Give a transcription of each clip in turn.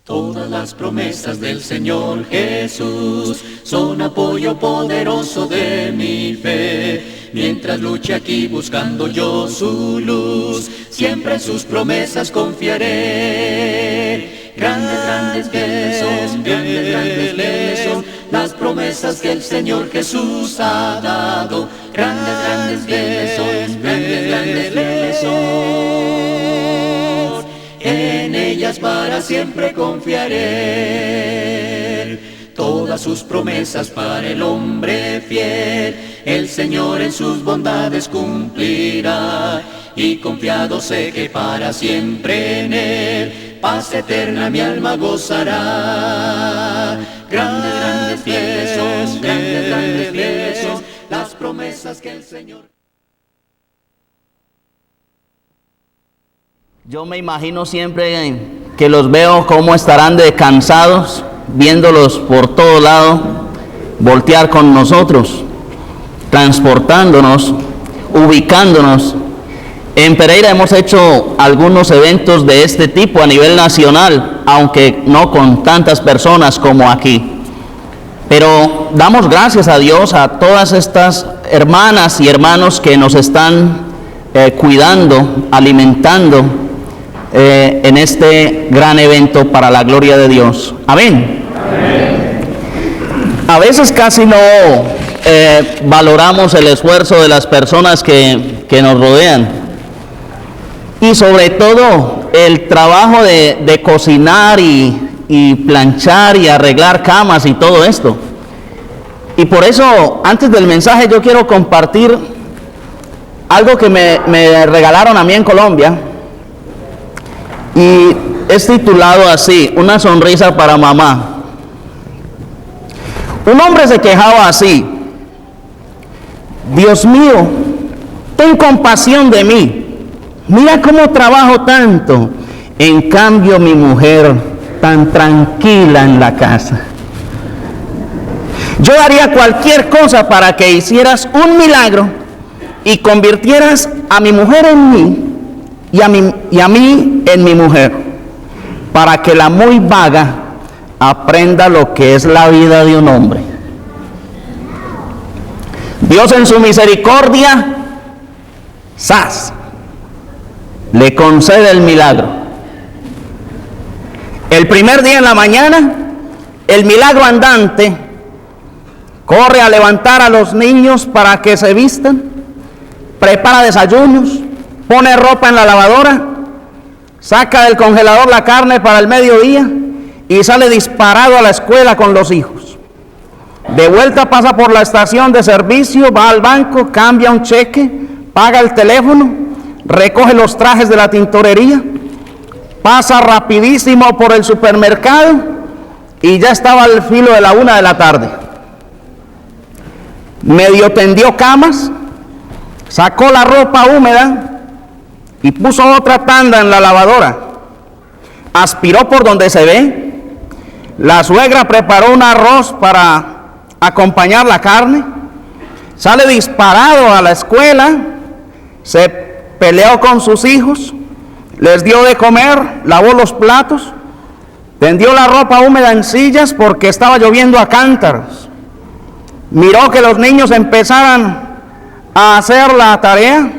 Todas las promesas del Señor Jesús son apoyo poderoso de mi fe. Mientras luche aquí buscando yo su luz, siempre en sus promesas confiaré. Grandes, grandes, fieles son, grandes, grandes, fieles son las promesas que el Señor Jesús ha dado. Grandes, grandes, fieles son, grandes, grandes, fieles son. En ellas para siempre confiaré. Todas sus promesas para el hombre fiel, el Señor en sus bondades cumplirá. Y confiado sé que para siempre en Él, paz eterna mi alma gozará. Grandes, grandes, fieles son, grandes, grandes, fieles son las promesas que el Señor... Yo me imagino siempre que los veo cómo estarán de cansados, viéndolos por todo lado, voltear con nosotros, transportándonos, ubicándonos. En Pereira hemos hecho algunos eventos de este tipo a nivel nacional, aunque no con tantas personas como aquí. Pero damos gracias a Dios a todas estas hermanas y hermanos que nos están cuidando, alimentando, en este gran evento para la gloria de Dios. Amén. Amén. A veces casi no valoramos el esfuerzo de las personas que nos rodean, y sobre todo el trabajo de cocinar y planchar y arreglar camas y todo esto. Y por eso, antes del mensaje, yo quiero compartir algo que me regalaron a mí en Colombia. Y es titulado así: Una sonrisa para mamá. Un hombre se quejaba así: Dios mío, ten compasión de mí. Mira cómo trabajo tanto. En cambio, mi mujer tan tranquila en la casa. Yo daría cualquier cosa para que hicieras un milagro y convirtieras a mi mujer en mí y a mí en mi mujer, para que la muy vaga aprenda lo que es la vida de un hombre. Dios en su misericordia, ¡zas!, le concede el milagro. El primer día en la mañana, el milagro andante corre a levantar a los niños para que se vistan, prepara desayunos, pone ropa en la lavadora, saca del congelador la carne para el mediodía y sale disparado a la escuela con los hijos. De vuelta pasa por la estación de servicio, va al banco, cambia un cheque, paga el teléfono, recoge los trajes de la tintorería, pasa rapidísimo por el supermercado y ya estaba al filo de la 1 de la tarde. Medio tendió camas, sacó la ropa húmeda y puso otra tanda en la lavadora. Aspiró por donde se ve. La suegra preparó un arroz para acompañar la carne. Sale disparado a la escuela. Se peleó con sus hijos. Les dio de comer, lavó los platos. Tendió la ropa húmeda en sillas porque estaba lloviendo a cántaros. Miró que los niños empezaran a hacer la tarea.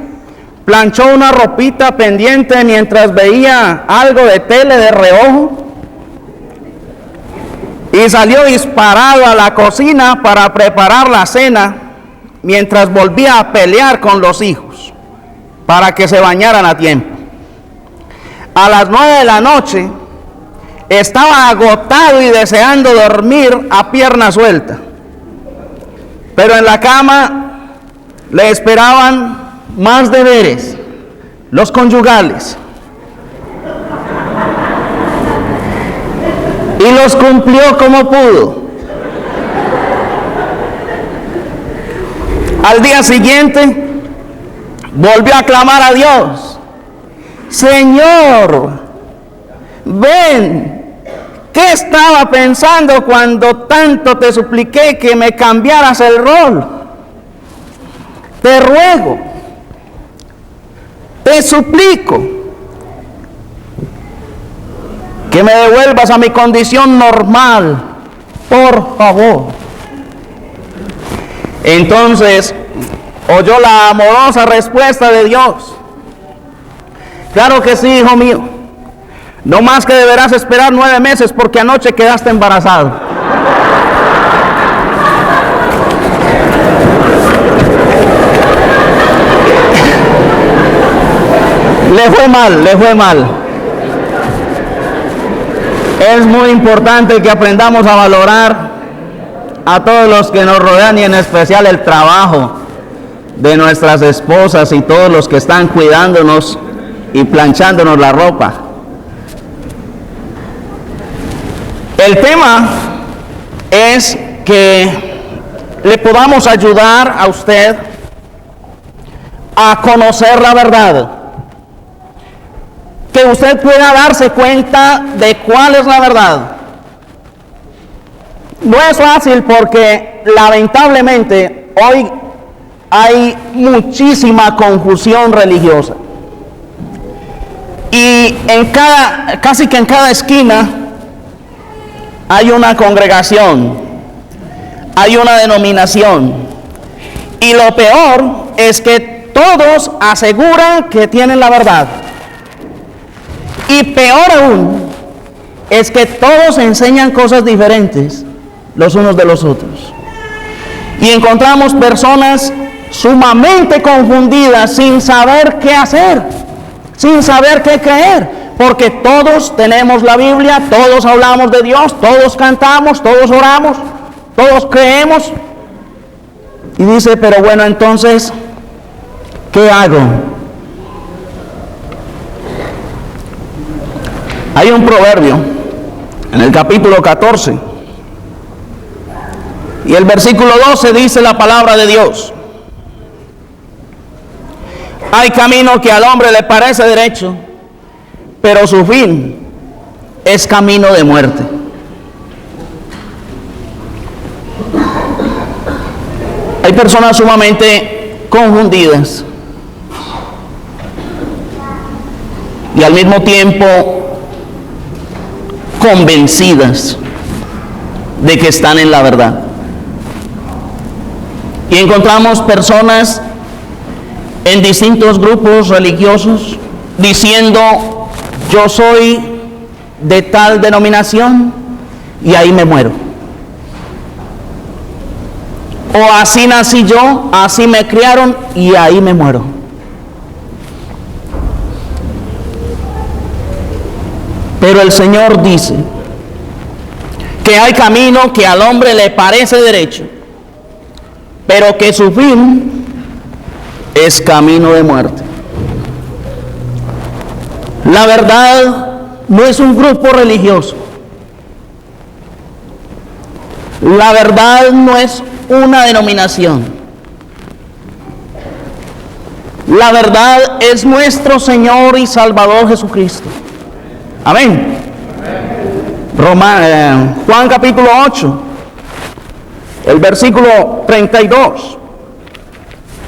Planchó una ropita pendiente mientras veía algo de tele de reojo. Y salió disparado a la cocina para preparar la cena mientras volvía a pelear con los hijos para que se bañaran a tiempo. A las 9 de la noche estaba agotado y deseando dormir a pierna suelta. Pero en la cama le esperaban más deberes, los conyugales. Y los cumplió como pudo. Al día siguiente volvió a clamar a Dios: Señor, ven, ¿qué estaba pensando cuando tanto te supliqué que me cambiaras el rol? Te ruego, te suplico que me devuelvas a mi condición normal, por favor. Entonces oyó la amorosa respuesta de Dios. Claro que sí, hijo mío. No más que deberás esperar 9 meses porque anoche quedaste embarazado. Le fue mal. Es muy importante que aprendamos a valorar a todos los que nos rodean y en especial el trabajo de nuestras esposas y todos los que están cuidándonos y planchándonos la ropa. El tema es que le podamos ayudar a usted a conocer la verdad, que usted pueda darse cuenta de cuál es la verdad. No es fácil porque lamentablemente hoy hay muchísima confusión religiosa. Y casi que en cada esquina hay una congregación, hay una denominación. Y lo peor es que todos aseguran que tienen la verdad. Y peor aún es que todos enseñan cosas diferentes los unos de los otros. Y encontramos personas sumamente confundidas, sin saber qué hacer, sin saber qué creer, porque todos tenemos la Biblia, todos hablamos de Dios, todos cantamos, todos oramos, todos creemos. Y dice, pero bueno, entonces, ¿qué hago? Hay un proverbio en el capítulo 14 y el versículo 12 dice la palabra de Dios: hay camino que al hombre le parece derecho, pero su fin es camino de muerte. Hay personas sumamente confundidas y al mismo tiempo convencidas de que están en la verdad. Y encontramos personas en distintos grupos religiosos diciendo, yo soy de tal denominación y ahí me muero. O así nací yo, así me criaron y ahí me muero. Pero el Señor dice que hay camino que al hombre le parece derecho, pero que su fin es camino de muerte. La verdad no es un grupo religioso. La verdad no es una denominación. La verdad es nuestro Señor y Salvador Jesucristo. Amén. Juan capítulo 8, el versículo 32,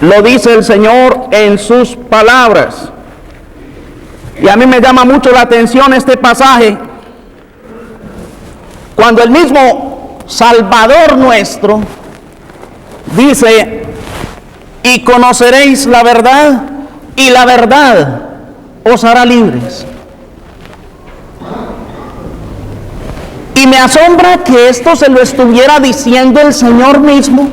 lo dice el Señor en sus palabras. Y a mí me llama mucho la atención este pasaje, cuando el mismo Salvador nuestro dice, y conoceréis la verdad, y la verdad os hará libres. Y me asombra que esto se lo estuviera diciendo el Señor mismo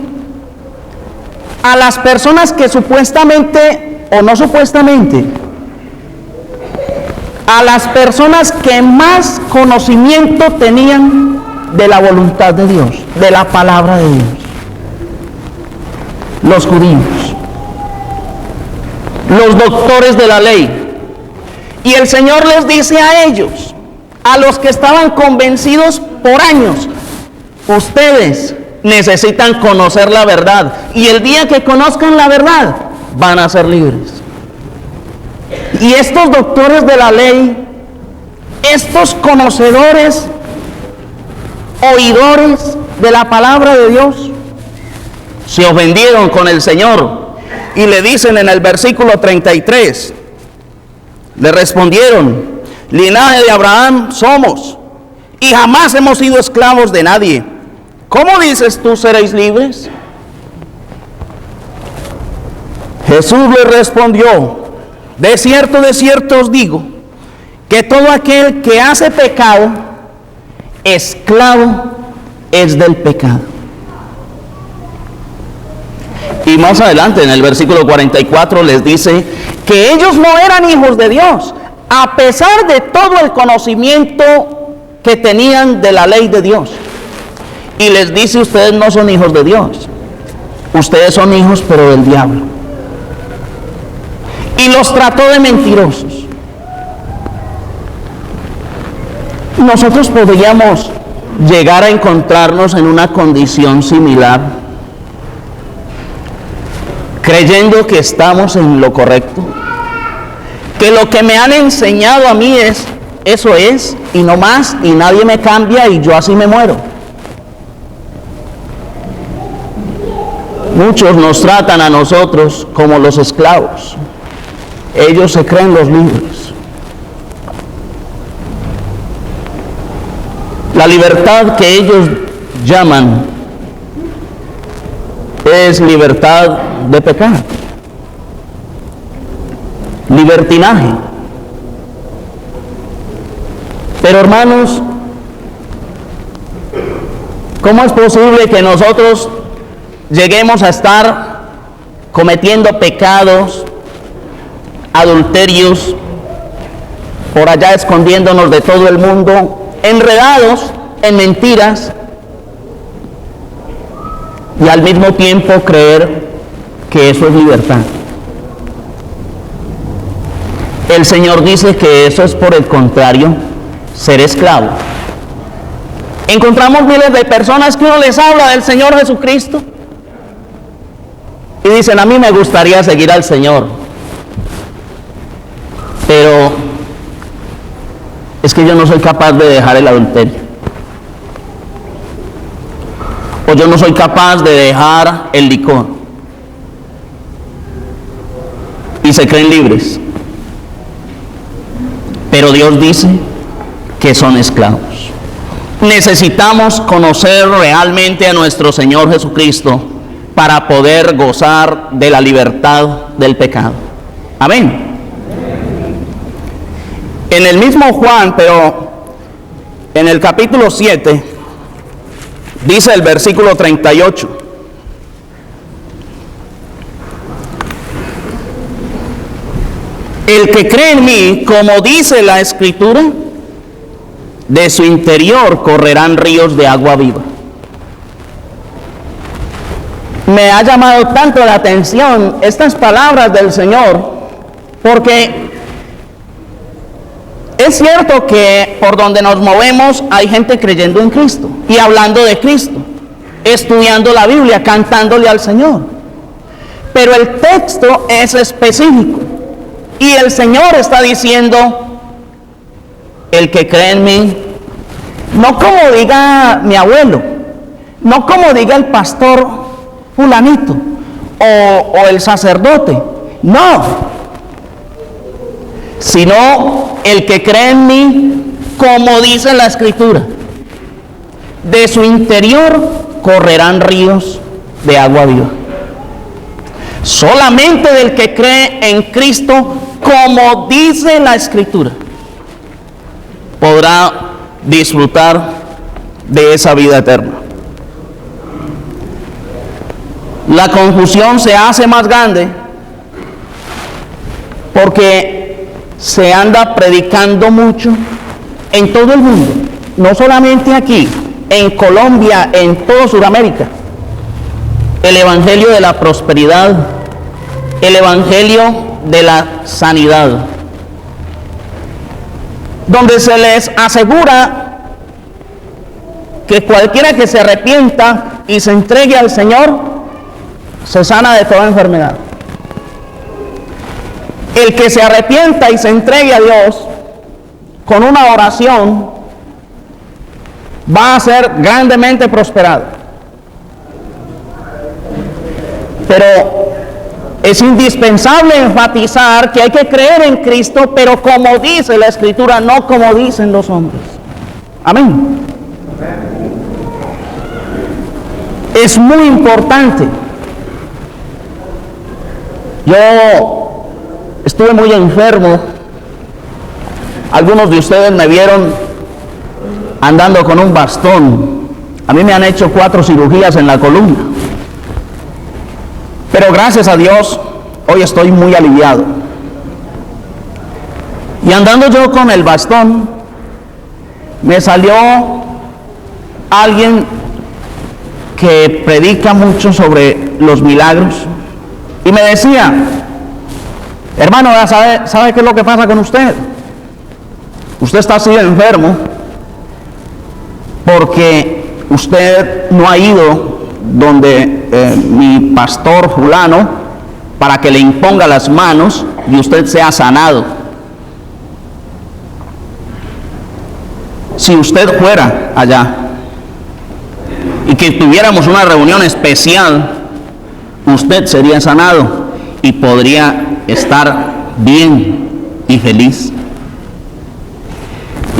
a las personas que supuestamente, o no supuestamente, a las personas que más conocimiento tenían de la voluntad de Dios, de la palabra de Dios, los judíos, los doctores de la ley. Y el Señor les dice a ellos, a los que estaban convencidos por años, ustedes necesitan conocer la verdad, y el día que conozcan la verdad van a ser libres. Y estos doctores de la ley, estos conocedores, oidores de la palabra de Dios, se ofendieron con el Señor y le dicen en el versículo 33, le respondieron, linaje de Abraham somos, y jamás hemos sido esclavos de nadie. ¿Cómo dices tú seréis libres? Jesús le respondió: de cierto os digo, que todo aquel que hace pecado, esclavo es del pecado. Y más adelante en el versículo 44 les dice que ellos no eran hijos de Dios, a pesar de todo el conocimiento que tenían de la ley de Dios. Y les dice: ustedes no son hijos de Dios, ustedes son hijos pero del diablo. Y los trató de mentirosos. Nosotros podríamos llegar a encontrarnos en una condición similar, creyendo que estamos en lo correcto, que lo que me han enseñado a mí eso es, y no más, y nadie me cambia, y yo así me muero. Muchos nos tratan a nosotros como los esclavos. Ellos se creen los libres. La libertad que ellos llaman es libertad de pecar, libertinaje. Pero hermanos, ¿cómo es posible que nosotros lleguemos a estar cometiendo pecados, adulterios, por allá escondiéndonos de todo el mundo, enredados en mentiras, y al mismo tiempo creer que eso es libertad? El Señor dice que eso es, por el contrario, ser esclavo. Encontramos miles de personas que uno les habla del Señor Jesucristo y dicen: a mí me gustaría seguir al Señor, pero es que yo no soy capaz de dejar el adulterio, o yo no soy capaz de dejar el licor, y se creen libres. Pero Dios dice que son esclavos. Necesitamos conocer realmente a nuestro Señor Jesucristo para poder gozar de la libertad del pecado. Amén. En el mismo Juan, pero en el capítulo 7, dice el versículo 38: el que cree en mí, como dice la Escritura, de su interior correrán ríos de agua viva. Me ha llamado tanto la atención estas palabras del Señor, porque es cierto que por donde nos movemos hay gente creyendo en Cristo y hablando de Cristo, estudiando la Biblia, cantándole al Señor, pero el texto es específico y el Señor está diciendo: el que cree en mí, no como diga mi abuelo, no como diga el pastor fulanito o el sacerdote, no, sino el que cree en mí, como dice la Escritura, de su interior correrán ríos de agua viva. Solamente del que cree en Cristo, como dice la Escritura, podrá disfrutar de esa vida eterna. La confusión se hace más grande porque se anda predicando mucho en todo el mundo, no solamente aquí, en Colombia, en toda Sudamérica, el evangelio de la prosperidad, el evangelio de la sanidad, donde se les asegura que cualquiera que se arrepienta y se entregue al Señor se sana de toda enfermedad. El que se arrepienta y se entregue a Dios con una oración va a ser grandemente prosperado. Pero Es indispensable enfatizar que hay que creer en Cristo, pero como dice la Escritura, no como dicen los hombres. Amén. Es muy importante. Yo estuve muy enfermo. Algunos de ustedes me vieron andando con un bastón. A mí me han hecho 4 cirugías en la columna. Pero gracias a Dios, hoy estoy muy aliviado. Y andando yo con el bastón, me salió alguien que predica mucho sobre los milagros y me decía: hermano, ¿sabe qué es lo que pasa con usted? Usted está así enfermo porque usted no ha ido donde mi pastor fulano para que le imponga las manos y usted sea sanado. Si usted fuera allá y que tuviéramos una reunión especial, usted sería sanado y podría estar bien y feliz.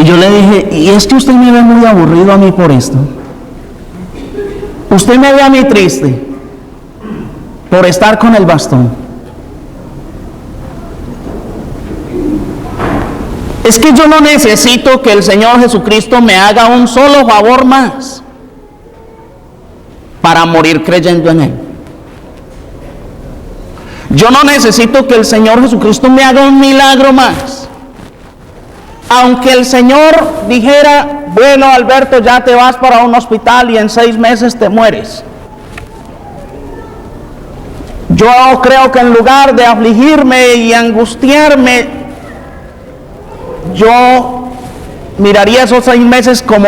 Y yo le dije: ¿y es que usted me ve muy aburrido a mí por esto? Usted me ve a mí triste por estar con el bastón. Es que yo no necesito que el Señor Jesucristo me haga un solo favor más para morir creyendo en Él. Yo no necesito que el Señor Jesucristo me haga un milagro más. Aunque el Señor dijera: bueno, Alberto, ya te vas para un hospital y en 6 meses te mueres. Yo creo que en lugar de afligirme y angustiarme, yo miraría esos 6 meses como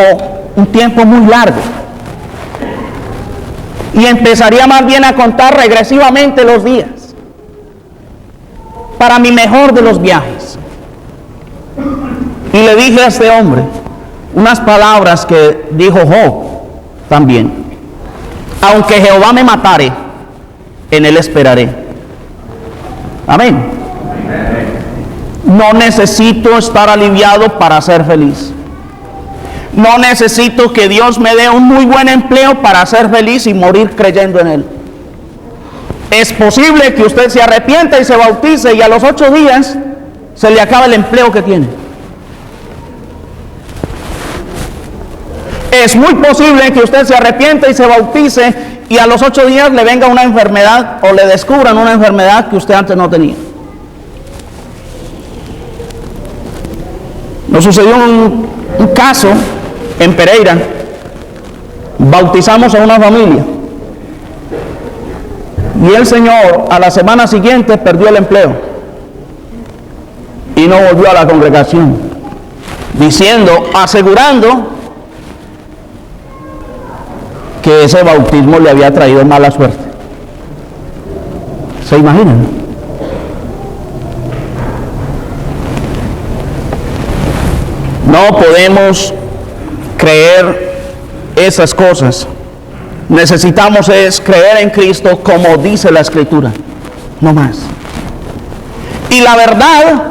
un tiempo muy largo. Y empezaría más bien a contar regresivamente los días para mi mejor de los viajes. Y le dije a este hombre unas palabras que dijo Job también: aunque Jehová me matare, en Él esperaré. Amén. No necesito estar aliviado para ser feliz. No necesito que Dios me dé un muy buen empleo para ser feliz y morir creyendo en Él. Es posible que usted se arrepienta y se bautice y a los 8 días se le acaba el empleo que tiene. Es muy posible que usted se arrepienta y se bautice y a los 8 días le venga una enfermedad o le descubran una enfermedad que usted antes no tenía. Nos sucedió un caso en Pereira. Bautizamos a una familia y el señor a la semana siguiente perdió el empleo y no volvió a la congregación, asegurando que ese bautismo le había traído mala suerte. ¿Se imaginan? No podemos creer esas cosas. Necesitamos es creer en Cristo como dice la Escritura, no más. Y la verdad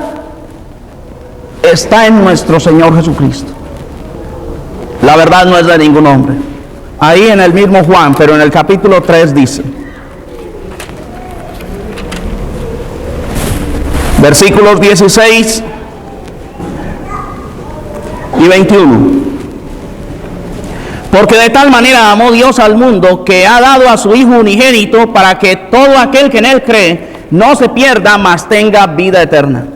está en nuestro Señor Jesucristo. La verdad no es de ningún hombre. Ahí en el mismo Juan, pero en el capítulo 3 dice, versículos 16 y 21. Porque de tal manera amó Dios al mundo que ha dado a su Hijo unigénito para que todo aquel que en Él cree no se pierda, mas tenga vida eterna.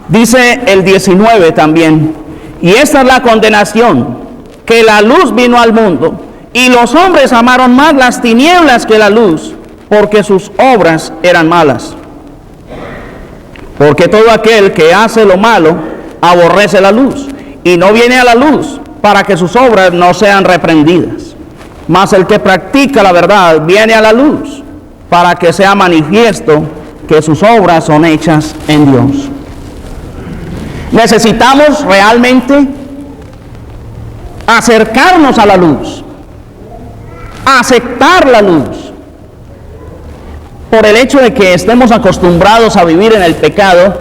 Dice el 19 también: y esta es la condenación, que la luz vino al mundo, y los hombres amaron más las tinieblas que la luz, porque sus obras eran malas. Porque todo aquel que hace lo malo aborrece la luz, y no viene a la luz, para que sus obras no sean reprendidas. Mas el que practica la verdad viene a la luz, para que sea manifiesto que sus obras son hechas en Dios. Necesitamos realmente acercarnos a la luz, aceptar la luz. por el hecho de que estemos acostumbrados a vivir en el pecado,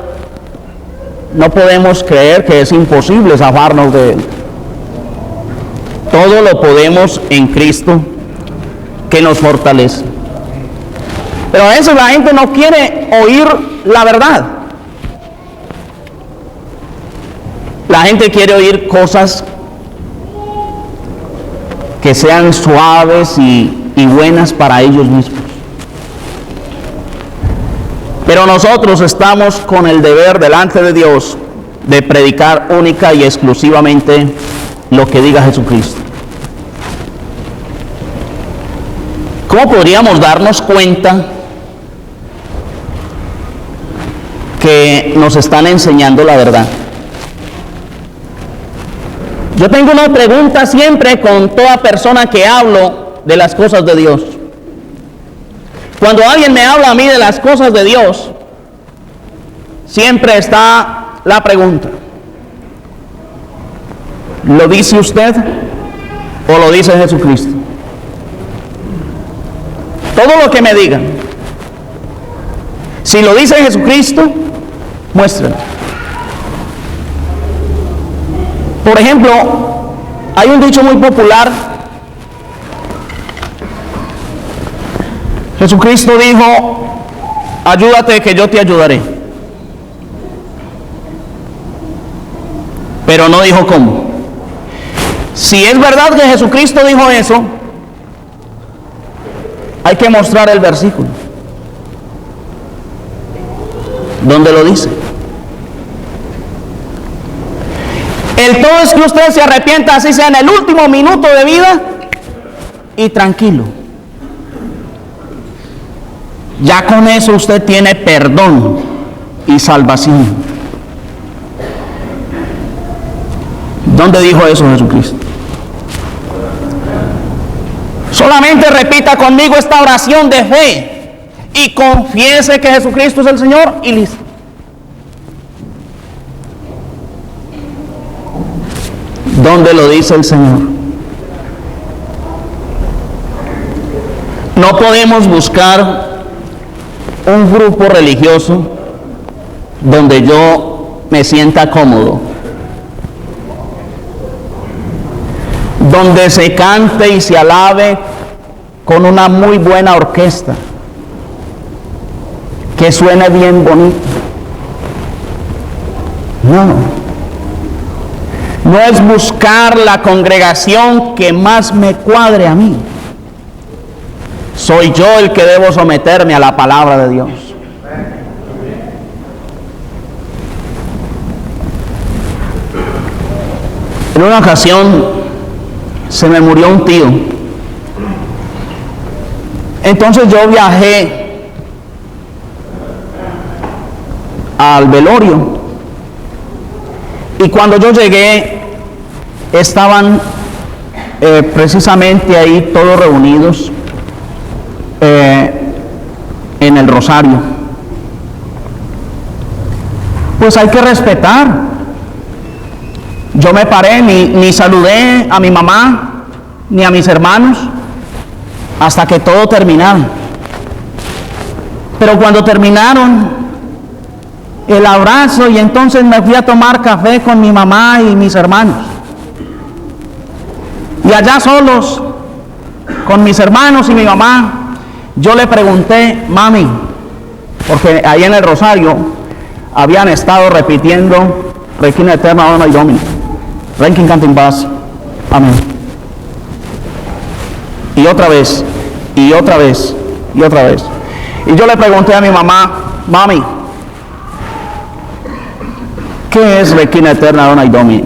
no podemos creer que es imposible zafarnos de él. Todo lo podemos en Cristo que nos fortalece. Pero a veces la gente no quiere oír la verdad. La gente quiere oír cosas que sean suaves y buenas para ellos mismos. Pero nosotros estamos con el deber delante de Dios de predicar única y exclusivamente lo que diga Jesucristo. ¿Cómo podríamos darnos cuenta que nos están enseñando la verdad? Yo tengo una pregunta siempre con toda persona que hablo de las cosas de Dios. Cuando alguien me habla a mí de las cosas de Dios, siempre está la pregunta: ¿lo dice usted o lo dice Jesucristo? Todo lo que me digan, si lo dice Jesucristo, muéstrenlo. Por ejemplo, hay un dicho muy popular. Jesucristo dijo: ayúdate que yo te ayudaré. Pero no dijo cómo. Si es verdad que Jesucristo dijo eso, hay que mostrar el versículo donde lo dice. El todo es que usted se arrepienta, así sea en el último minuto de vida, y tranquilo. Ya con eso usted tiene perdón y salvación. ¿Dónde dijo eso Jesucristo? Solamente repita conmigo esta oración de fe y confiese que Jesucristo es el Señor y listo. ¿Dónde lo dice el Señor? No podemos buscar un grupo religioso donde yo me sienta cómodo, donde se cante y se alabe con una muy buena orquesta, que suene bien bonito. No es buscar la congregación que más me cuadre a mí. Soy yo el que debo someterme a la palabra de Dios. En una ocasión se me murió un tío. Entonces yo viajé al velorio. Y cuando yo llegué, estaban precisamente ahí todos reunidos en el rosario. Pues hay que respetar. Yo me paré, ni saludé a mi mamá, ni a mis hermanos, hasta que todo terminaron. Pero cuando terminaron el abrazo, y entonces me fui a tomar café con mi mamá y mis hermanos. Y allá solos, con mis hermanos y mi mamá, yo le pregunté: mami, porque ahí en el rosario habían estado repitiendo Requiem Aeterna Dona Domini, Requiem Cantum Paz, amén. Y otra vez, y otra vez, y otra vez. Y yo le pregunté a mi mamá: mami, ¿qué es Requiem Aeterna Dona Domini?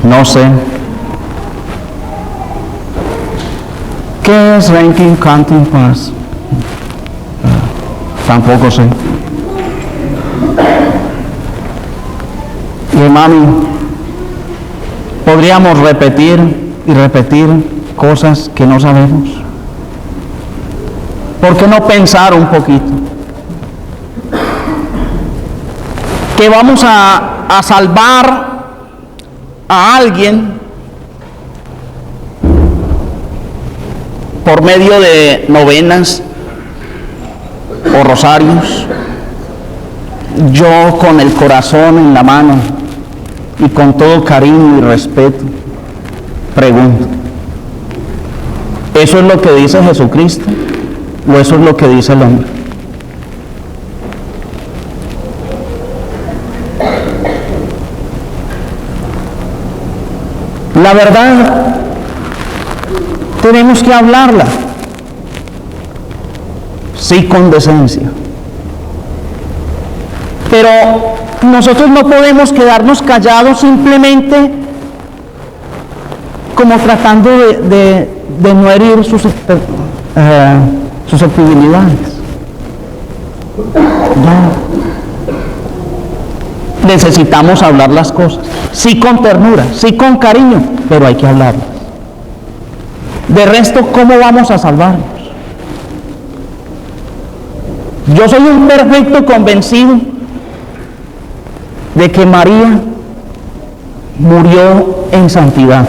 No sé. ¿Qué es Requiem Cantum Paz? Tampoco sé. Y mami, podríamos repetir y repetir cosas que no sabemos. ¿Por qué no pensar un poquito? Que vamos a salvar a alguien por medio de novenas o rosarios, yo con el corazón en la mano y con todo cariño y respeto pregunto, ¿eso es lo que dice Jesucristo o eso es lo que dice el hombre? La verdad tenemos que hablarla, sí, con decencia, pero nosotros no podemos quedarnos callados simplemente como tratando de no herir susceptibilidades. No. Necesitamos hablar las cosas, sí con ternura, sí con cariño, pero hay que hablarlas. De resto, ¿cómo vamos a salvarnos? Yo soy un perfecto convencido de que María murió en santidad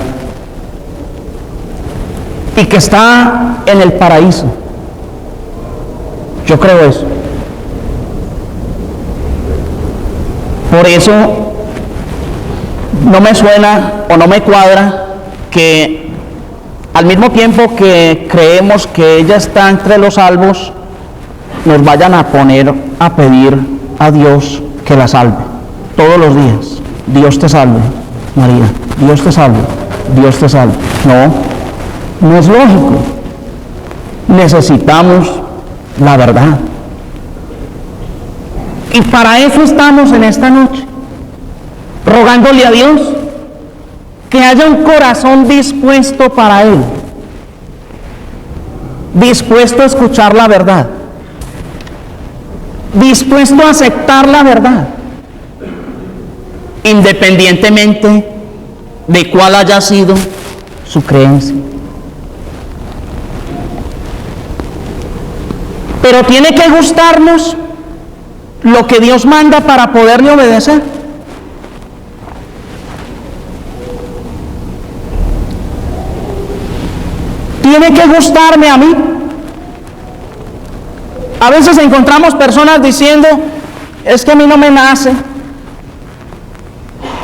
y que está en el paraíso. Yo creo eso. Por eso no me suena o no me cuadra que al mismo tiempo que creemos que ella está entre los salvos, nos vayan a poner a pedir a Dios que la salve todos los días. Dios te salve, María. Dios te salve. Dios te salve. No, no es lógico. Necesitamos la verdad. Y para eso estamos en esta noche, rogándole a Dios que haya un corazón dispuesto para Él, dispuesto a escuchar la verdad, dispuesto a aceptar la verdad, independientemente de cuál haya sido su creencia. Pero tiene que gustarnos lo que Dios manda para poderle obedecer. Tiene que gustarme a mí. A veces encontramos personas diciendo, es que a mí no me nace.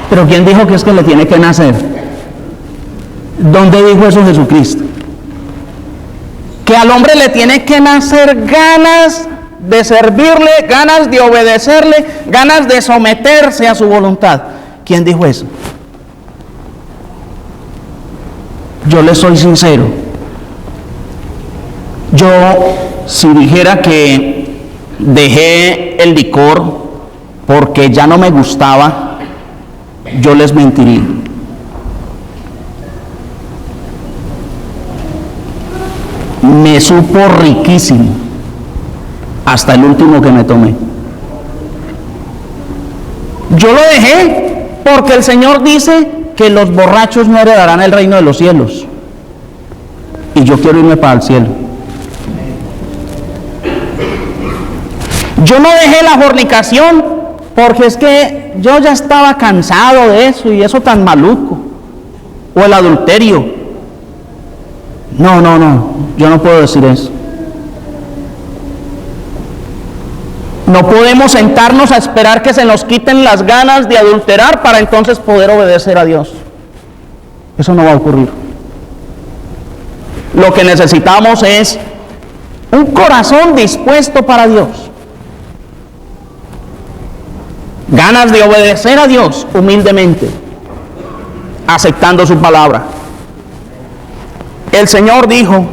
Pero ¿quién dijo que es que le tiene que nacer? ¿Dónde dijo eso Jesucristo? Que al hombre le tiene que nacer ganas de servirle, ganas de obedecerle, ganas de someterse a su voluntad. ¿Quién dijo eso? Yo les soy sincero. Yo, si dijera que dejé el licor porque ya no me gustaba, yo les mentiría. Me supo riquísimo hasta el último que me tomé. Yo lo dejé porque el Señor dice que los borrachos no heredarán el reino de los cielos. Y yo quiero irme para el cielo. Yo no dejé la fornicación porque es que yo ya estaba cansado de eso y eso tan maluco. O el adulterio. No, yo no puedo decir eso. No podemos sentarnos a esperar que se nos quiten las ganas de adulterar para entonces poder obedecer a Dios. Eso no va a ocurrir. Lo que necesitamos es un corazón dispuesto para Dios. Ganas de obedecer a Dios humildemente, aceptando su palabra. El Señor dijo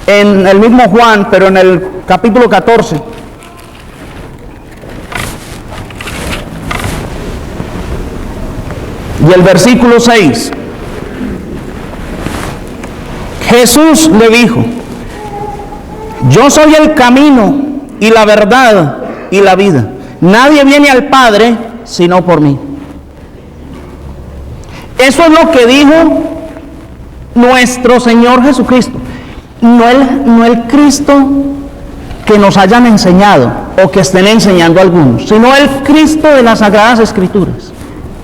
en el mismo Juan, pero en el capítulo 14, y el versículo 6, Jesús le dijo, yo soy el camino y la verdad y la vida. Nadie viene al Padre sino por mí. Eso es lo que dijo nuestro Señor Jesucristo. No el Cristo que nos hayan enseñado o que estén enseñando algunos, sino el Cristo de las Sagradas Escrituras,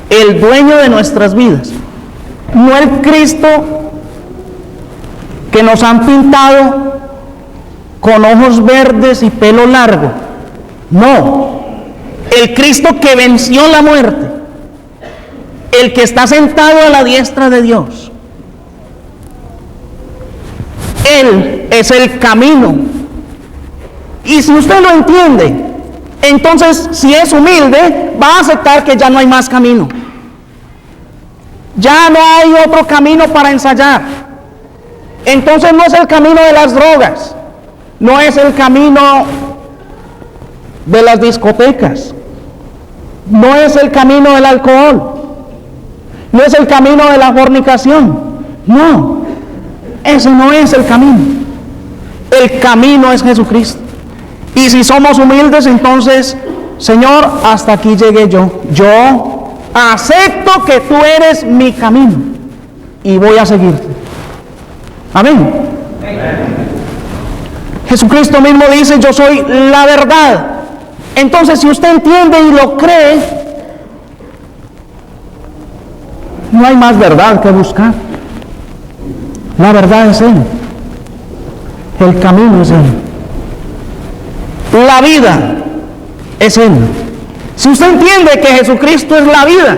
el dueño de nuestras vidas. No el Cristo que nos han pintado con ojos verdes y pelo largo. No, el Cristo que venció la muerte, el que está sentado a la diestra de Dios. Él es el camino. Y si usted lo entiende, entonces si es humilde, va a aceptar que ya no hay más camino. Ya no hay otro camino para ensayar. Entonces no es el camino de las drogas, no es el camino de las discotecas, no es el camino del alcohol, no es el camino de la fornicación. No, ese no es el camino. El camino es Jesucristo. Y si somos humildes, entonces, Señor, hasta aquí llegué yo. Yo acepto que tú eres mi camino y voy a seguirte. Amén. Jesucristo mismo dice, yo soy la verdad. Entonces, si usted entiende y lo cree, no hay más verdad que buscar. La verdad es Él. El camino es Él. La vida es Él. Si usted entiende que Jesucristo es la vida,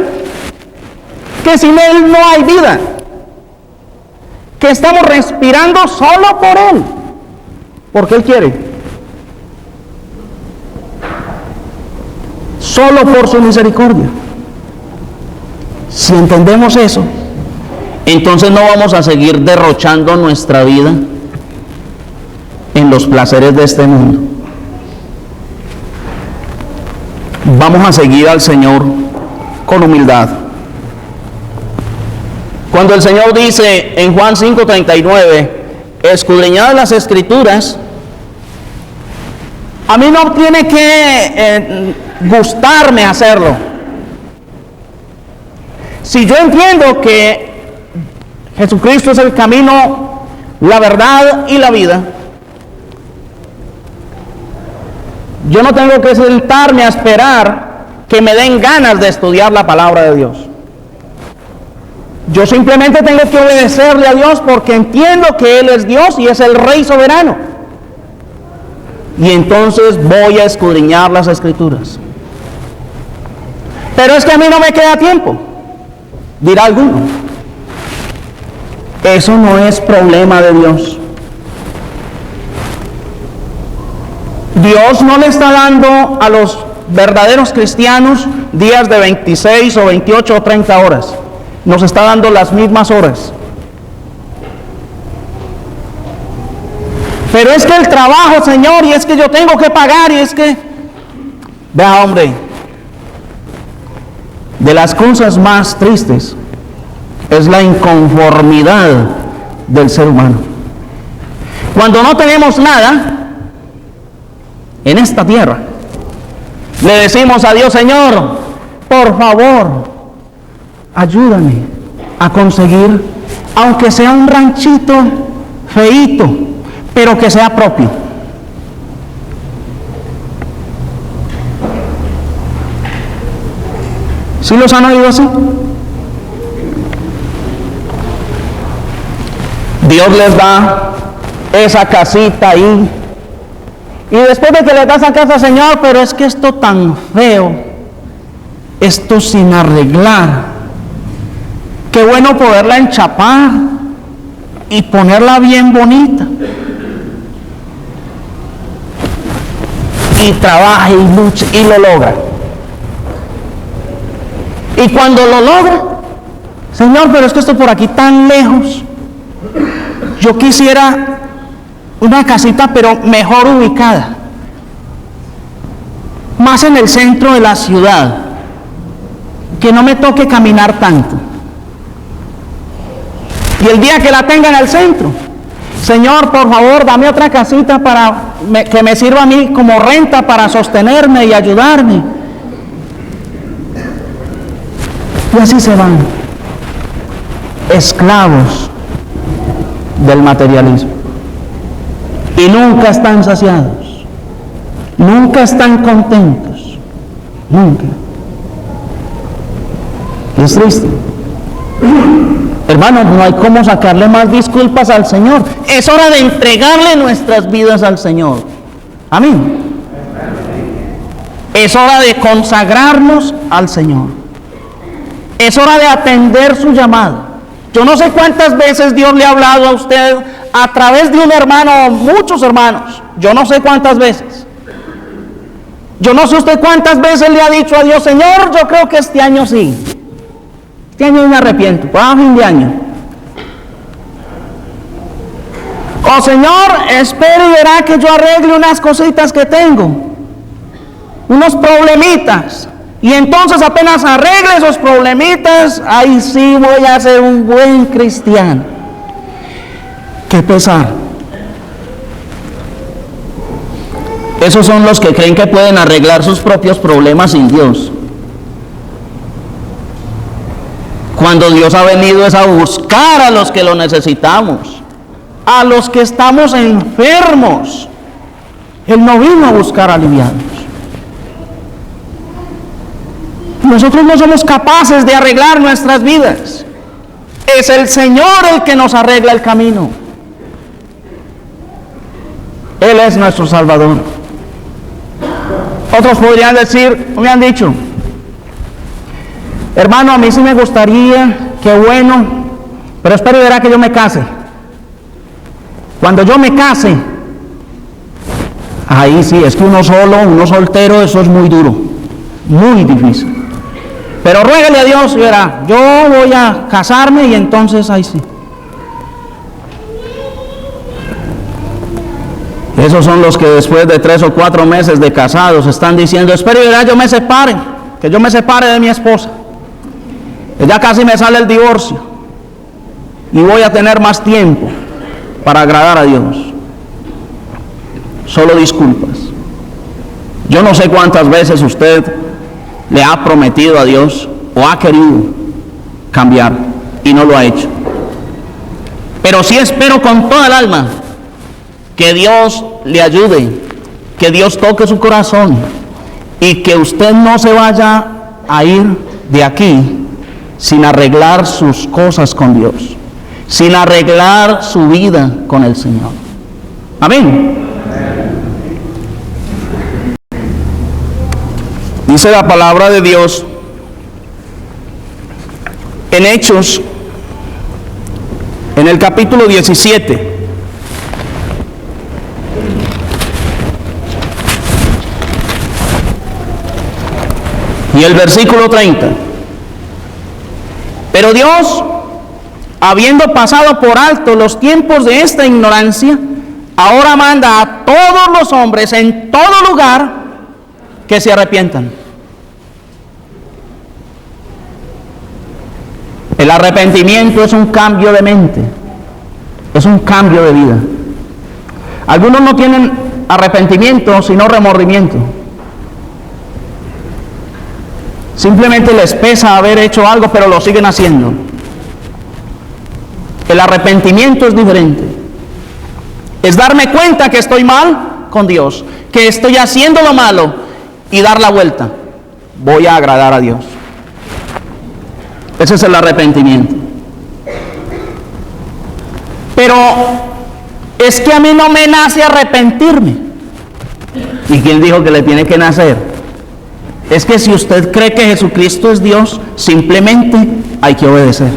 que sin Él no hay vida, que estamos respirando solo por Él, porque Él quiere, solo por su misericordia. Si entendemos eso, entonces no vamos a seguir derrochando nuestra vida en los placeres de este mundo. Vamos a seguir al Señor con humildad. Cuando el Señor dice en Juan 5:39, escudriñad las Escrituras, a mí no tiene que gustarme hacerlo. Si yo entiendo que Jesucristo es el camino, la verdad y la vida, yo no tengo que sentarme a esperar que me den ganas de estudiar la palabra de Dios. Yo simplemente tengo que obedecerle a Dios porque entiendo que Él es Dios y es el Rey soberano. Y entonces voy a escudriñar las Escrituras. Pero es que a mí no me queda tiempo, dirá alguno. Eso no es problema de Dios. Dios no le está dando a los verdaderos cristianos días de 26 o 28 o 30 horas. Nos está dando las mismas horas. Pero es que el trabajo, Señor, y es que yo tengo que pagar, y es que... Vea, hombre, de las cosas más tristes es la inconformidad del ser humano. Cuando no tenemos nada en esta tierra, le decimos a Dios, Señor, por favor, ayúdame a conseguir, aunque sea un ranchito feíto, pero que sea propio. ¿Sí los han oído así? Dios les da esa casita ahí. Y después de que les da esa casa, Señor, pero es que esto tan feo, esto sin arreglar, qué bueno poderla enchapar y ponerla bien bonita. Y trabaja y lucha y lo logra. Y cuando lo logra, Señor, pero es que esto por aquí tan lejos, yo quisiera una casita pero mejor ubicada, más en el centro de la ciudad, que no me toque caminar tanto. Y el día que la tenga en el centro, Señor, por favor, dame otra casita que me sirva a mí como renta para sostenerme y ayudarme. Y así se van, esclavos del materialismo. Y nunca están saciados, nunca están contentos, nunca. Y es triste. Hermanos, no hay cómo sacarle más disculpas al Señor. Es hora de entregarle nuestras vidas al Señor. Amén. Es hora de consagrarnos al Señor. Es hora de atender su llamado. Yo no sé cuántas veces Dios le ha hablado a usted a través de un hermano o muchos hermanos. Yo no sé cuántas veces. Yo no sé usted cuántas veces le ha dicho a Dios: Señor, yo creo que este año sí. Este año me arrepiento, para fin de año. Oh Señor, espere y verá que yo arregle unas cositas que tengo, unos problemitas. Y entonces apenas arregle esos problemitas, ahí sí voy a ser un buen cristiano. Qué pesar. Esos son los que creen que pueden arreglar sus propios problemas sin Dios. Cuando Dios ha venido es a buscar a los que lo necesitamos, a los que estamos enfermos. Él no vino a buscar aliviados. Nosotros no somos capaces de arreglar nuestras vidas. Es el Señor el que nos arregla el camino. Él es nuestro Salvador. Otros podrían decir, me han dicho: hermano, a mí sí me gustaría, qué bueno, pero espero y verá que yo me case. Cuando yo me case, ahí sí, es que uno solo, uno soltero, eso es muy duro, muy difícil. Pero ruégale a Dios y verá, yo voy a casarme y entonces ahí sí. Esos son los que después de 3 o 4 meses de casados están diciendo: espero y verá, yo me separe, que yo me separe de mi esposa. Ya casi me sale el divorcio y voy a tener más tiempo para agradar a Dios. Solo disculpas. Yo no sé cuántas veces usted le ha prometido a Dios o ha querido cambiar y no lo ha hecho. Pero sí espero con toda el alma que Dios le ayude, que Dios toque su corazón y que usted no se vaya a ir de aquí sin arreglar sus cosas con Dios, sin arreglar su vida con el Señor. Amén. Dice la palabra de Dios en Hechos, en el capítulo 17. Y el versículo 30. Pero Dios, habiendo pasado por alto los tiempos de esta ignorancia, ahora manda a todos los hombres en todo lugar que se arrepientan. El arrepentimiento es un cambio de mente, es un cambio de vida. Algunos no tienen arrepentimiento, sino remordimiento. Simplemente les pesa haber hecho algo, pero lo siguen haciendo. El arrepentimiento es diferente. Es darme cuenta que estoy mal con Dios, que estoy haciendo lo malo y dar la vuelta. Voy a agradar a Dios. Ese es el arrepentimiento. Pero es que a mí no me nace arrepentirme. ¿Y quién dijo que le tiene que nacer? Es que si usted cree que Jesucristo es Dios, simplemente hay que obedecer.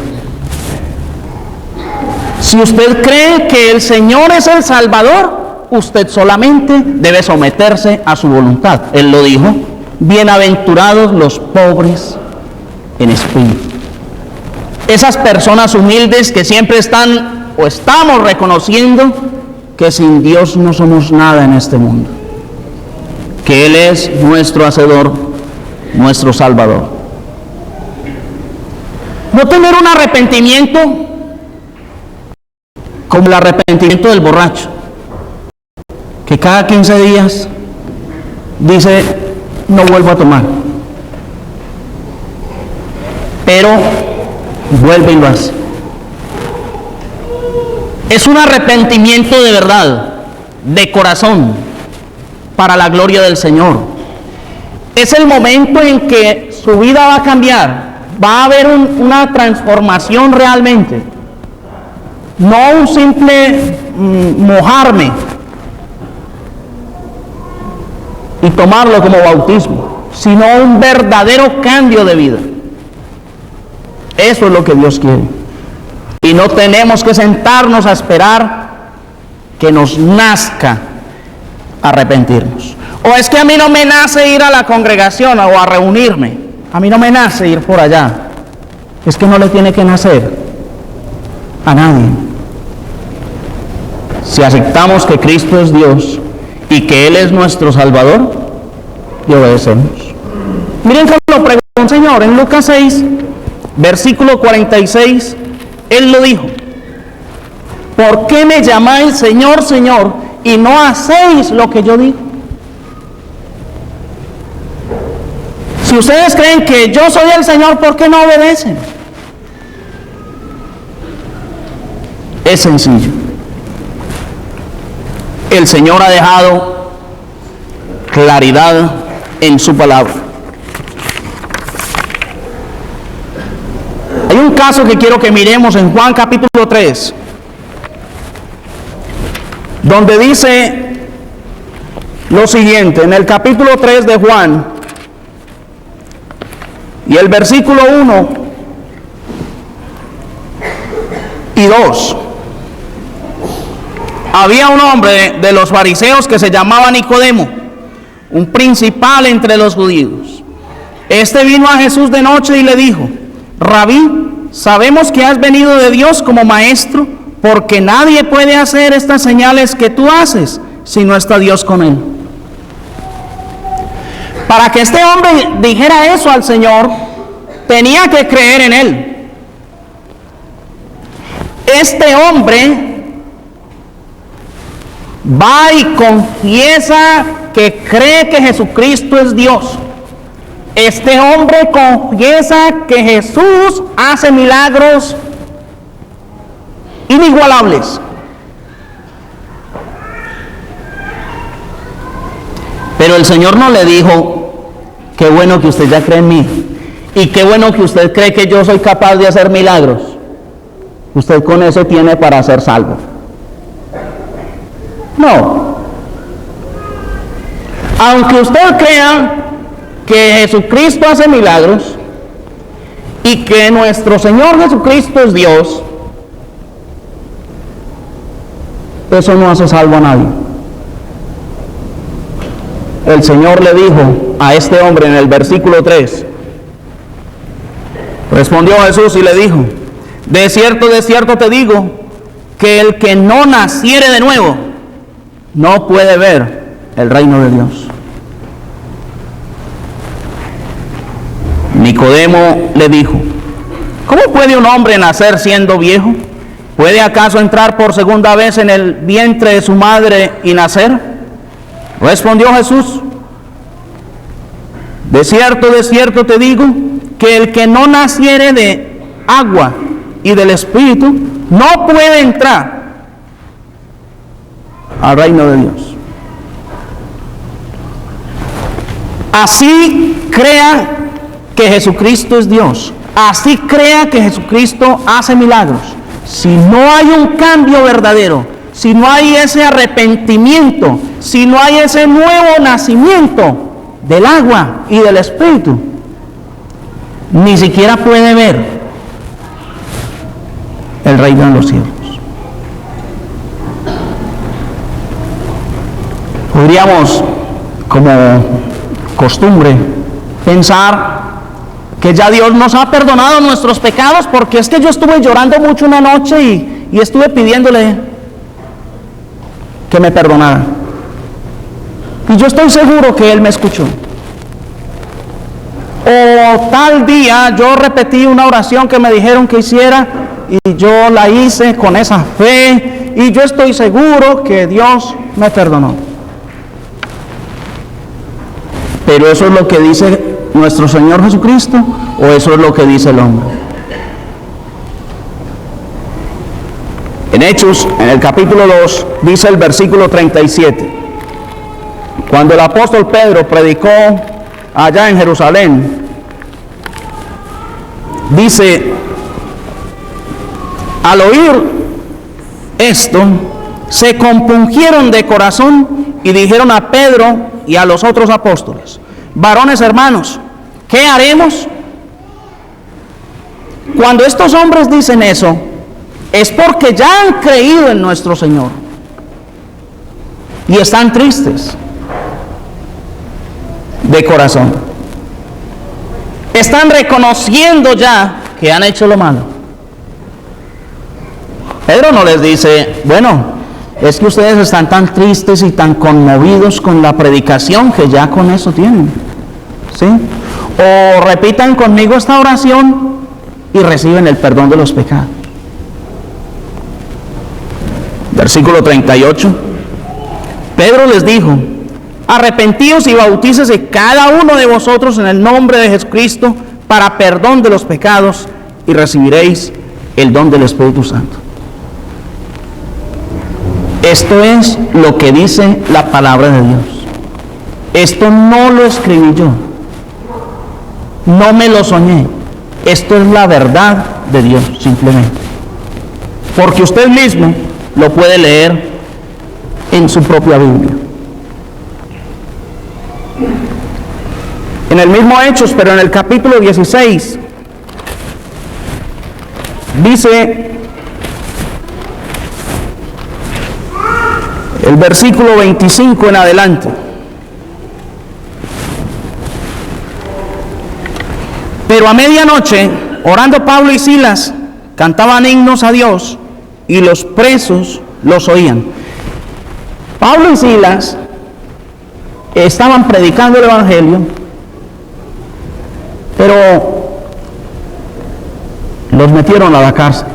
Si usted cree que el Señor es el Salvador, usted solamente debe someterse a su voluntad. Él lo dijo: bienaventurados los pobres en espíritu. Esas personas humildes que siempre están o estamos reconociendo que sin Dios no somos nada en este mundo, que Él es nuestro Hacedor, nuestro Salvador. No tener un arrepentimiento como el arrepentimiento del borracho, que cada 15 días dice: no vuelvo a tomar, pero vuelve y lo hace. Es un arrepentimiento de verdad, de corazón, para la gloria del Señor. Es el momento en que su vida va a cambiar va a haber una transformación realmente. No un simple mojarme y tomarlo como bautismo, sino un verdadero cambio de vida. Eso es lo que Dios quiere. Y no tenemos que sentarnos a esperar que nos nazca arrepentirnos. O es que a mí no me nace ir a la congregación o a reunirme. A mí no me nace ir por allá. Es que no le tiene que nacer a nadie. Si aceptamos que Cristo es Dios y que Él es nuestro Salvador, y obedecemos. Miren cómo lo preguntó el Señor en Lucas 6, versículo 46. Él lo dijo: ¿por qué me llamáis Señor, Señor, y no hacéis lo que yo digo? Si ustedes creen que yo soy el Señor, ¿por qué no obedecen? Es sencillo. El Señor ha dejado claridad en su palabra. Hay un caso que quiero que miremos en Juan capítulo 3, donde dice lo siguiente, en el capítulo 3 de Juan, y el versículo 1 y 2. Había un hombre de los fariseos que se llamaba Nicodemo, un principal entre los judíos. Este vino a Jesús de noche y le dijo: Rabí, sabemos que has venido de Dios como maestro, porque nadie puede hacer estas señales que tú haces si no está Dios con él. Para que este hombre dijera eso al Señor, tenía que creer en él. Este hombre va y confiesa que cree que Jesucristo es Dios. Este hombre confiesa que Jesús hace milagros inigualables. Pero el Señor no le dijo: qué bueno que usted ya cree en mí, y qué bueno que usted cree que yo soy capaz de hacer milagros. Usted con eso tiene para ser salvo. No. Aunque usted crea que Jesucristo hace milagros y que nuestro Señor Jesucristo es Dios, eso no hace salvo a nadie. El Señor le dijo a este hombre en el versículo 3, respondió Jesús y le dijo: de cierto te digo, que el que no naciere de nuevo no puede ver el reino de Dios. Nicodemo le dijo: ¿cómo puede un hombre nacer siendo viejo? ¿Puede acaso entrar por segunda vez en el vientre de su madre y nacer? Respondió Jesús: de cierto te digo, que el que no naciere de agua y del Espíritu no puede entrar al reino de Dios. Así crea que Jesucristo es Dios, así crea que Jesucristo hace milagros. Si no hay un cambio verdadero, si no hay ese arrepentimiento, si no hay ese nuevo nacimiento del agua y del Espíritu, ni siquiera puede ver el reino de los cielos. Podríamos, como costumbre, pensar que ya Dios nos ha perdonado nuestros pecados, porque es que yo estuve llorando mucho una noche y estuve pidiéndole que me perdonara. Y yo estoy seguro que Él me escuchó. O tal día yo repetí una oración que me dijeron que hiciera y yo la hice con esa fe y yo estoy seguro que Dios me perdonó. Pero eso es lo que dice nuestro Señor Jesucristo, o eso es lo que dice el hombre. En Hechos, en el capítulo 2, dice el versículo 37, cuando el apóstol Pedro predicó allá en Jerusalén, Dice, al oír esto, se compungieron de corazón y dijeron a Pedro y a los otros apóstoles: varones hermanos, ¿qué haremos? Cuando estos hombres dicen eso, es porque ya han creído en nuestro Señor y están tristes de corazón. Están reconociendo ya que han hecho lo malo. Pedro no les dice, bueno, es que ustedes están tan tristes y tan conmovidos con la predicación que ya con eso tienen, ¿sí? O repitan conmigo esta oración y reciben el perdón de los pecados. Versículo 38. Pedro les dijo: arrepentíos y bautícese cada uno de vosotros en el nombre de Jesucristo para perdón de los pecados y recibiréis el don del Espíritu Santo. Esto es lo que dice la palabra de Dios. Esto no lo escribí yo, no me lo soñé. Esto es la verdad de Dios, simplemente. Porque usted mismo lo puede leer en su propia Biblia. En el mismo Hechos, pero en el capítulo 16, dice el versículo 25 en adelante: pero a medianoche, orando Pablo y Silas, cantaban himnos a Dios y los presos los oían. Pablo y Silas estaban predicando el Evangelio, pero los metieron a la cárcel.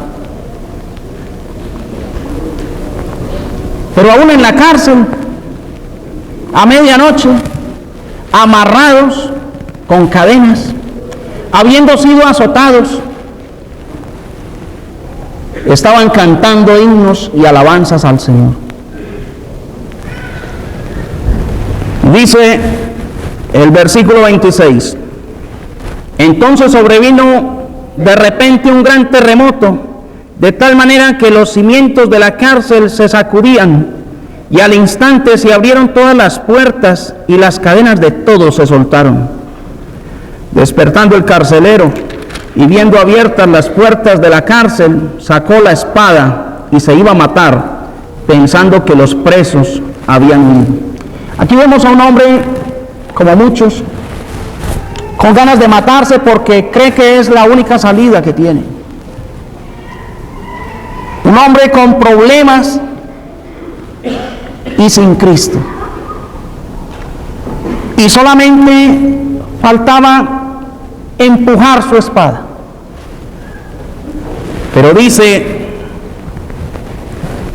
Pero aún en la cárcel, a medianoche, amarrados con cadenas, habiendo sido azotados, estaban cantando himnos y alabanzas al Señor. Dice el versículo 26: entonces sobrevino de repente un gran terremoto, de tal manera que los cimientos de la cárcel se sacudían, y al instante se abrieron todas las puertas y las cadenas de todos se soltaron. Despertando el carcelero y viendo abiertas las puertas de la cárcel, sacó la espada y se iba a matar, pensando que los presos habían huido. Aquí vemos a un hombre, como muchos, con ganas de matarse porque cree que es la única salida que tiene. Un hombre con problemas y sin Cristo. Y solamente faltaba empujar su espada. Pero dice: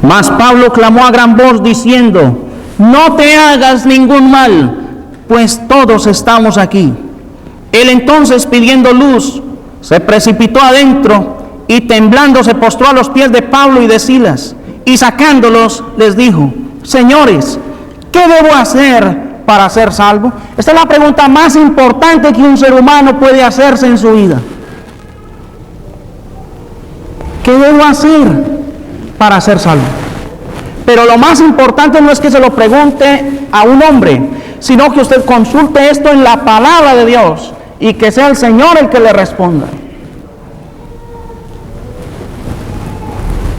mas Pablo clamó a gran voz diciendo: no te hagas ningún mal, pues todos estamos aquí. Él entonces, pidiendo luz, se precipitó adentro y temblando se postró a los pies de Pablo y de Silas, y sacándolos les dijo: señores, ¿qué debo hacer para ser salvo? Esta es la pregunta más importante que un ser humano puede hacerse en su vida. ¿Qué debo hacer para ser salvo? Pero lo más importante no es que se lo pregunte a un hombre, sino que usted consulte esto en la palabra de Dios y que sea el Señor el que le responda.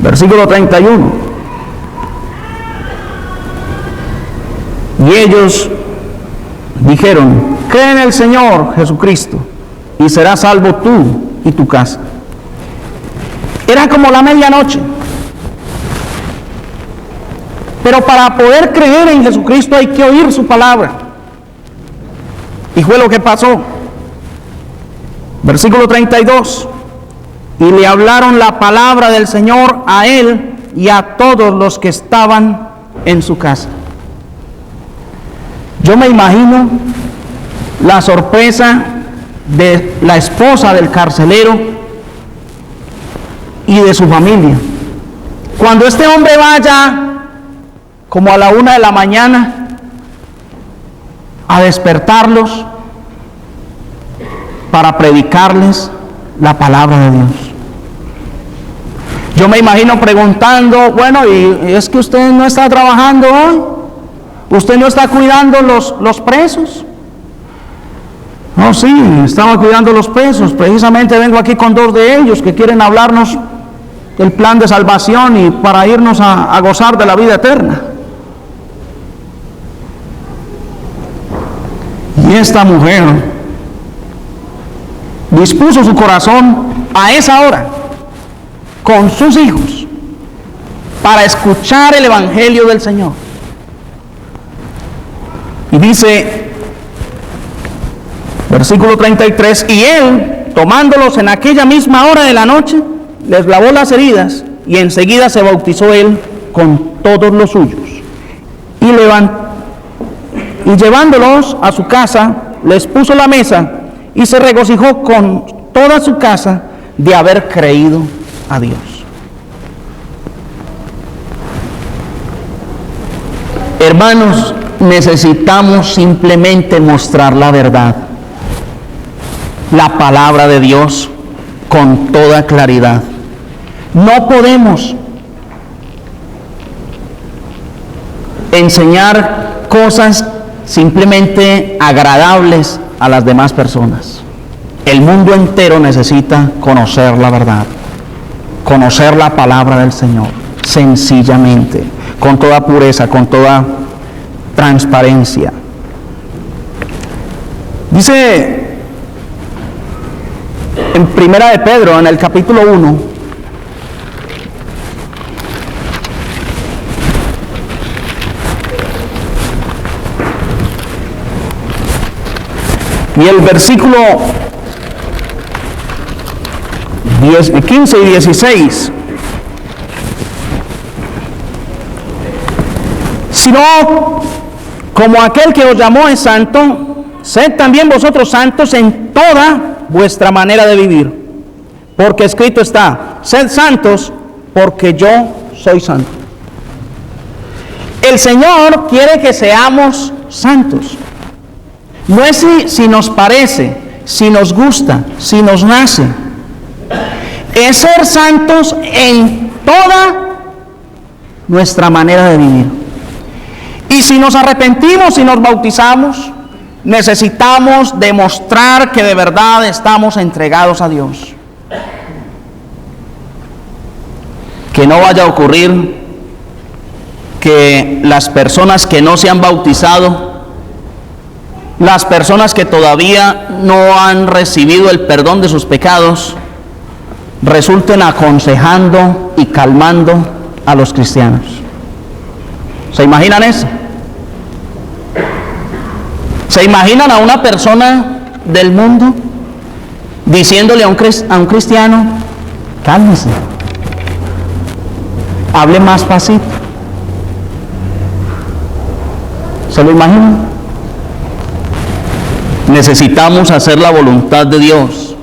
Versículo 31. Y ellos dijeron: cree en el Señor Jesucristo y serás salvo tú y tu casa. Era como la medianoche. Pero para poder creer en Jesucristo hay que oír su palabra. Y fue lo que pasó. Versículo 32. Y le hablaron la palabra del Señor a él y a todos los que estaban en su casa. Yo me imagino la sorpresa de la esposa del carcelero y de su familia. Cuando este hombre vaya como a la 1 de la mañana a despertarlos para predicarles la palabra de Dios. Yo me imagino preguntando, bueno, ¿y es que usted no está trabajando hoy? ¿Usted no está cuidando los presos? No, sí, estaba cuidando los presos. Precisamente vengo aquí con 2 de ellos que quieren hablarnos del plan de salvación y para irnos a gozar de la vida eterna. Y esta mujer dispuso su corazón a esa hora con sus hijos para escuchar el evangelio del Señor. Y dice, versículo 33, y él, tomándolos en aquella misma hora de la noche, les lavó las heridas, y enseguida se bautizó él con todos los suyos. Y llevándolos a su casa, les puso la mesa, y se regocijó con toda su casa de haber creído a Dios. Hermanos, necesitamos simplemente mostrar la verdad, la palabra de Dios con toda claridad. No podemos enseñar cosas simplemente agradables a las demás personas. El mundo entero necesita conocer la verdad, conocer la palabra del Señor, sencillamente, con toda pureza, con toda transparencia. Dice en Primera de Pedro, en el capítulo 1, y el versículo 15 y 16, sino como aquel que os llamó es santo, sed también vosotros santos en toda vuestra manera de vivir, porque escrito está, sed santos porque yo soy santo. El Señor quiere que seamos santos. No es si nos parece, si nos gusta, si nos nace. Es ser santos en toda nuestra manera de vivir. Y si nos arrepentimos y nos bautizamos, necesitamos demostrar que de verdad estamos entregados a Dios. Que no vaya a ocurrir que las personas que no se han bautizado, las personas que todavía no han recibido el perdón de sus pecados, resulten aconsejando y calmando a los cristianos. ¿Se imaginan eso? ¿Se imaginan a una persona del mundo diciéndole a un cristiano, cálmese, hable más pasito? ¿Se lo imaginan? Necesitamos hacer la voluntad de Dios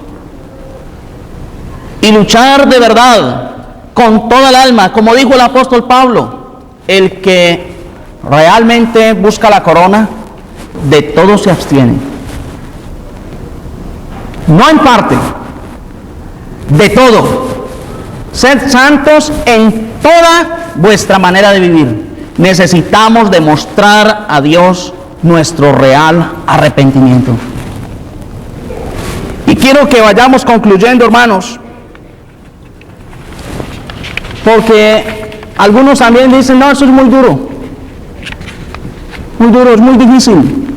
y luchar de verdad con toda el alma, como dijo el apóstol Pablo, el que realmente busca la corona, de todo se abstiene. No en parte, de todo. Sed santos en toda vuestra manera de vivir. Necesitamos demostrar a Dios nuestro real arrepentimiento. Y quiero que vayamos concluyendo, hermanos, porque algunos también dicen, no, eso es muy duro, es muy difícil.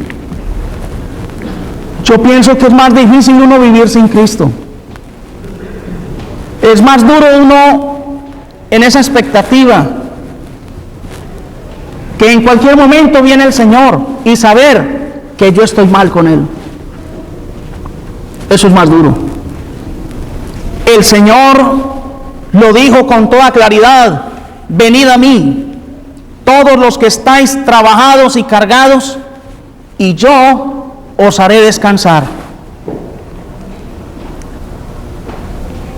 Yo pienso que es más difícil uno vivir sin Cristo. Es más duro uno en esa expectativa que en cualquier momento viene el Señor y saber que yo estoy mal con Él. Eso es más duro. El Señor lo dijo con toda claridad, venid a mí, todos los que estáis trabajados y cargados, y yo os haré descansar.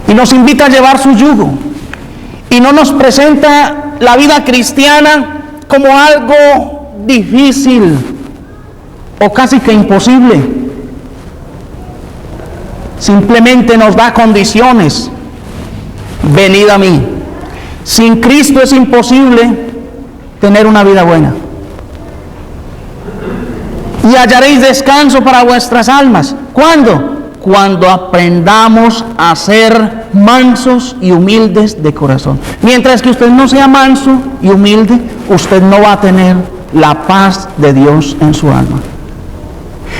Y nos invita a llevar su yugo, y no nos presenta la vida cristiana como algo difícil o casi que imposible. simplemente nos da condiciones. Venid a mí. Sin Cristo es imposible tener una vida buena. Y hallaréis descanso para vuestras almas. ¿Cuándo? Cuando aprendamos a ser mansos y humildes de corazón. Mientras que usted no sea manso y humilde, usted no va a tener la paz de Dios en su alma.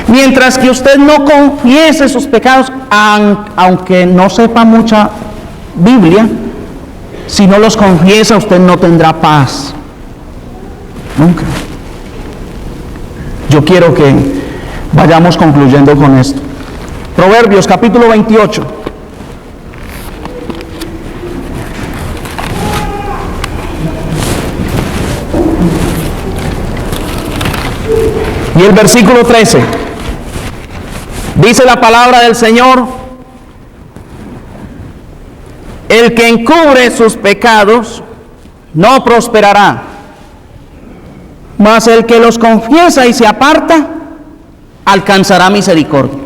Mientras que usted no confiese sus pecados, aunque no sepa mucha Biblia, si no los confiesa, usted no tendrá paz. Nunca. Yo quiero que vayamos concluyendo con esto. Proverbios capítulo 28. Y el versículo 13. Dice la palabra del Señor: el que encubre sus pecados no prosperará, mas el que los confiesa y se aparta alcanzará misericordia.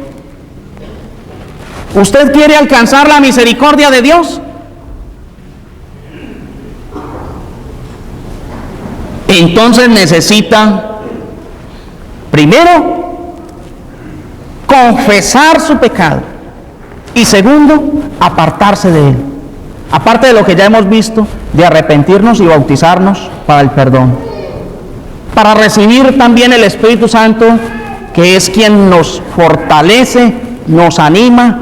¿Usted quiere alcanzar la misericordia de Dios? Entonces necesita, primero, confesar su pecado, y segundo, apartarse de él. Aparte de lo que ya hemos visto, de arrepentirnos y bautizarnos para el perdón. Para recibir también el Espíritu Santo, que es quien nos fortalece, nos anima,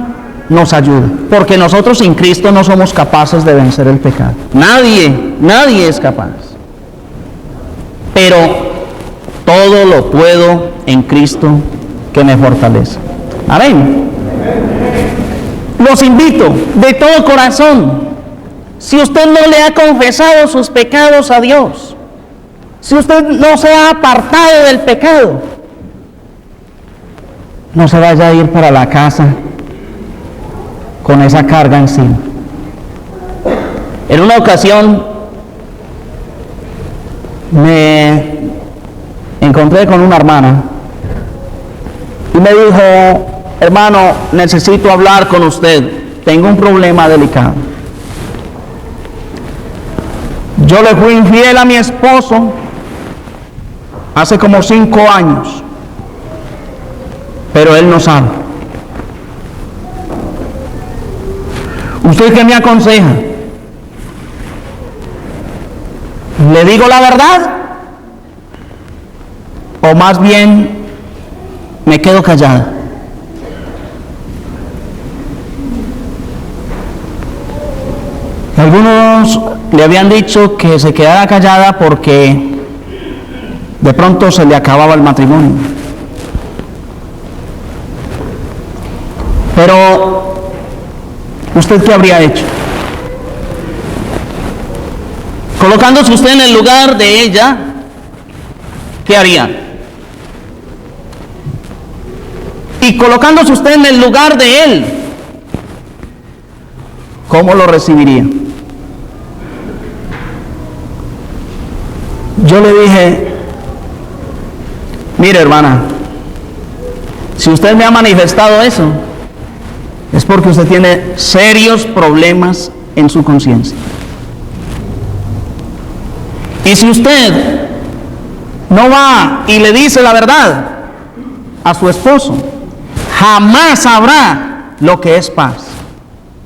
nos ayuda. Porque nosotros sin Cristo no somos capaces de vencer el pecado. Nadie es capaz. Pero todo lo puedo en Cristo que me fortalece. Amén. Los invito de todo corazón, si usted no le ha confesado sus pecados a Dios, si usted no se ha apartado del pecado, no se vaya a ir para la casa con esa carga encima. En una ocasión me encontré con una hermana y me dijo: hermano, necesito hablar con usted, tengo un problema delicado. Yo le fui infiel a mi esposo hace como 5 años, pero él no sabe. ¿Usted qué me aconseja? ¿Le digo la verdad? ¿O más bien me quedo callada? Algunos le habían dicho que se quedara callada porque de pronto se le acababa el matrimonio. Pero, ¿usted qué habría hecho? Colocándose usted en el lugar de ella, ¿qué haría? Y colocándose usted en el lugar de él, ¿cómo lo recibiría? Yo le dije: mire, hermana, si usted me ha manifestado eso, es porque usted tiene serios problemas en su conciencia. Y si usted no va y le dice la verdad a su esposo, jamás sabrá lo que es paz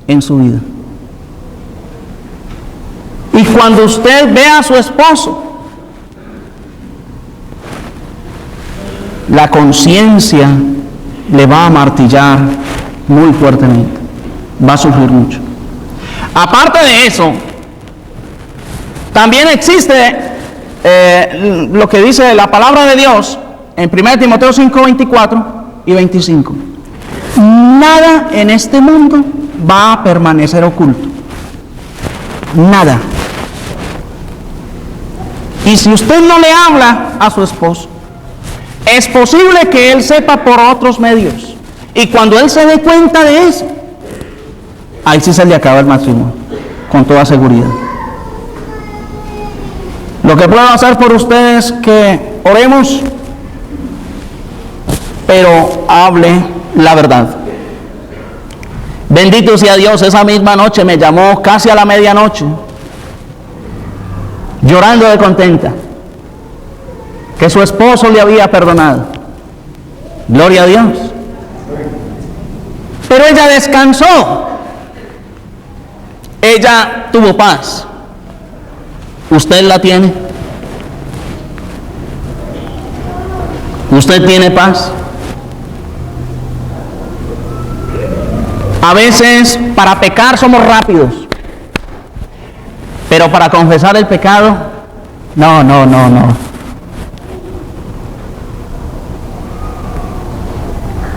en su vida. Y cuando usted ve a su esposo, la conciencia le va a martillar muy fuertemente, va a sufrir mucho. Aparte de eso, también existe lo que dice la palabra de Dios en 1 Timoteo 5, 24 y 25. Nada en este mundo va a permanecer oculto. Nada. Y si usted no le habla a su esposo, es posible que él sepa por otros medios. Y cuando él se dé cuenta de eso, ahí sí se le acaba el matrimonio, con toda seguridad. Lo que puedo hacer por ustedes es que oremos, pero hable la verdad. Bendito sea Dios, esa misma noche me llamó casi a la medianoche, llorando de contenta, que su esposo le había perdonado. Gloria a Dios. Pero ella descansó. Ella tuvo paz. ¿Usted la tiene? ¿Usted tiene paz? A veces para pecar somos rápidos, pero para confesar el pecado, no.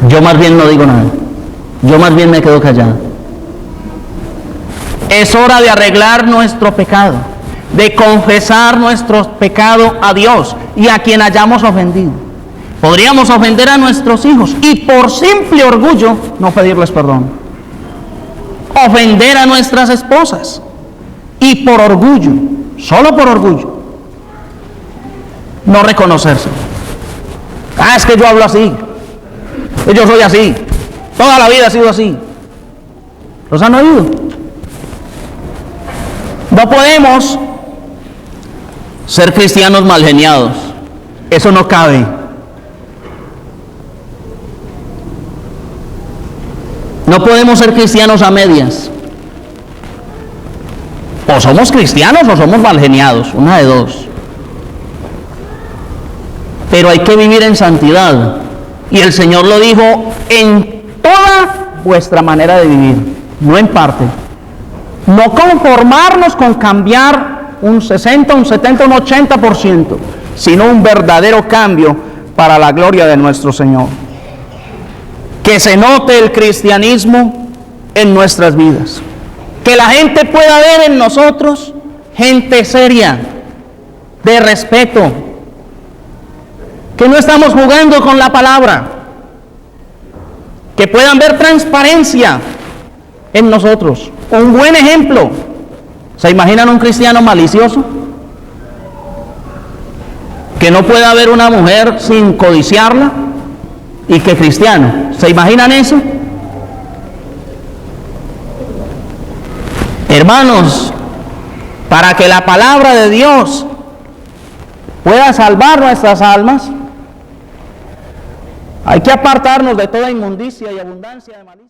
Yo más bien no digo nada. Yo más bien me quedo callado. Es hora de arreglar nuestro pecado, de confesar nuestro pecado a Dios y a quien hayamos ofendido. Podríamos ofender a nuestros hijos y por simple orgullo no pedirles perdón. Ofender a nuestras esposas y por orgullo, solo por orgullo, no reconocerse. Es que yo hablo así, yo soy así, toda la vida he sido así. ¿Los han oído? No podemos ser cristianos mal geniados, eso no cabe. No podemos ser cristianos a medias. O somos cristianos o somos mal geniados, una de dos. Pero hay que vivir en santidad. Y el Señor lo dijo, en toda vuestra manera de vivir, no en parte. No conformarnos con cambiar un 60, un 70, un 80%, sino un verdadero cambio para la gloria de nuestro Señor. Que se note el cristianismo en nuestras vidas. Que la gente pueda ver en nosotros gente seria, de respeto. Que no estamos jugando con la palabra. Que puedan ver transparencia en nosotros. Un buen ejemplo. ¿Se imaginan un cristiano malicioso? Que no pueda ver una mujer sin codiciarla. Y que cristiano, ¿se imaginan eso? Hermanos, para que la palabra de Dios pueda salvar nuestras almas, hay que apartarnos de toda inmundicia y abundancia de malicia.